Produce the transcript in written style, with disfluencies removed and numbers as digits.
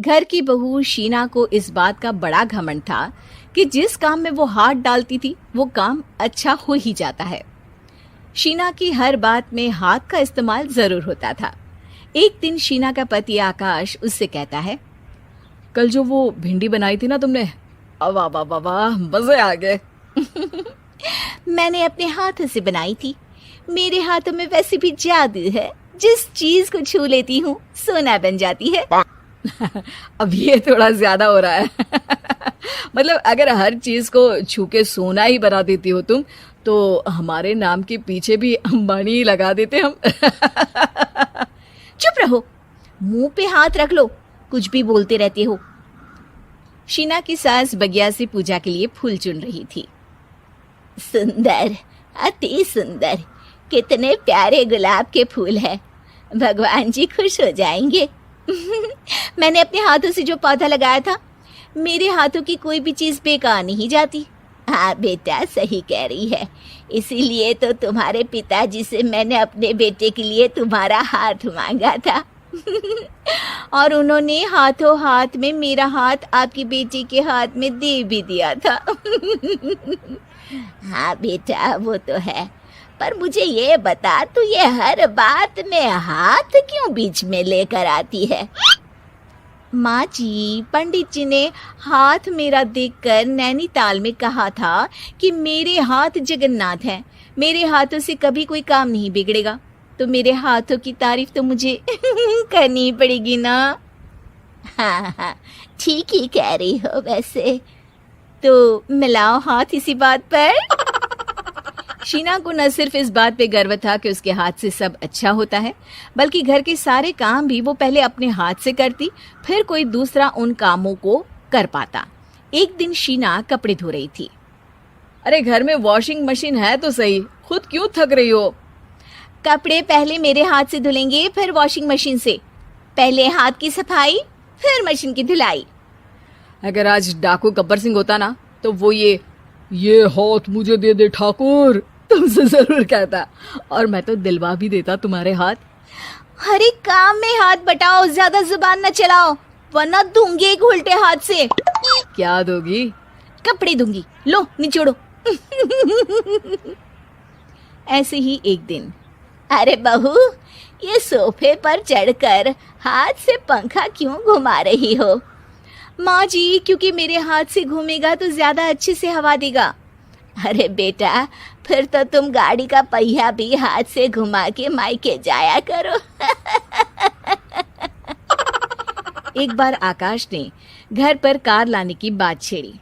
घर की बहू शीना को इस बात का बड़ा घमंड था कि जिस काम में वो हाथ डालती थी वो काम अच्छा हो ही जाता है। शीना की हर बात में हाथ का इस्तेमाल जरूर होता था। एक दिन शीना का पति आकाश उससे कहता है, कल जो वो भिंडी बनाई थी ना तुमने, वाह वाह वाह वाह, मजे आ गए। मैंने अपने हाथों से बनाई थी। मेरे हाथों में वैसे भी जादू है, जिस चीज को छू लेती हूँ सोना बन जाती है। अब ये थोड़ा ज्यादा हो रहा है। मतलब अगर हर चीज को छू के सोना ही बना देती हो तुम, तो हमारे नाम के पीछे भी अंबानी ही लगा देते हम। चुप रहो, मुंह पे हाथ रख लो, कुछ भी बोलते रहते हो। शीना की सास बगिया से पूजा के लिए फूल चुन रही थी। सुंदर, अति सुंदर, कितने प्यारे गुलाब के फूल हैं। भगवान जी खुश हो जाएंगे। मैंने अपने हाथों से जो पौधा लगाया था, मेरे हाथों की कोई भी चीज बेकार नहीं जाती। हाँ बेटा, सही कह रही है। इसीलिए तो तुम्हारे पिताजी से मैंने अपने बेटे के लिए तुम्हारा हाथ मांगा था। और उन्होंने हाथों हाथ में मेरा हाथ आपकी बेटी के हाथ में दे भी दिया था। हाँ बेटा, वो तो है, पर मुझे ये बता, तू ये हर बात में हाथ क्यों बीच में लेकर आती है? माँ जी, पंडित जी ने हाथ मेरा देखकर नैनीताल में कहा था कि मेरे हाथ जगन्नाथ हैं, मेरे हाथों से कभी कोई काम नहीं बिगड़ेगा, तो मेरे हाथों की तारीफ तो मुझे करनी पड़ेगी ना। हाँ हाँ, ठीक ही कह रही हो। वैसे तो मिलाओ हाथ इसी बात पर। शीना को न सिर्फ इस बात पे गर्व था कि उसके हाथ से सब अच्छा होता है, बल्कि घर के सारे काम भी वो पहले अपने हाथ से करती, फिर कोई दूसरा उन कामों को कर पाता। एक दिन शीना कपड़े धो रही थी। अरे घर में वॉशिंग मशीन है तो सही, खुद क्यों थक रही हो? कपड़े पहले मेरे हाथ से धुलेंगे, फिर वॉशिंग मशीन से। पहले हाथ की सफाई, फिर मशीन की धुलाई। अगर आज डाकू गब्बर सिंह होता ना, तो वो ये हाथ मुझे दे दे ठाकुर तुमसे जरूर कहता, और मैं तो दिलवा भी देता तुम्हारे हाथ। हर एक काम में हाथ बटाओ, ज्यादा जुबान न चलाओ, वरना दूंगी एक उल्टे हाथ से। क्या दोगी? कपड़े दूंगी, लो निचोड़ो। ऐसे ही एक दिन, अरे बहू, ये सोफे पर चढ़कर हाथ से पंखा क्यों घुमा रही हो? माँ जी, क्योंकि मेरे हाथ से घूमेगा तो ज्यादा अच्छे से हवा देगा। अरे बेटा, फिर तो तुम गाड़ी का पहिया भी हाथ से घुमा के मायके जाया करो। एक बार आकाश ने घर पर कार लाने की बात छेड़ी।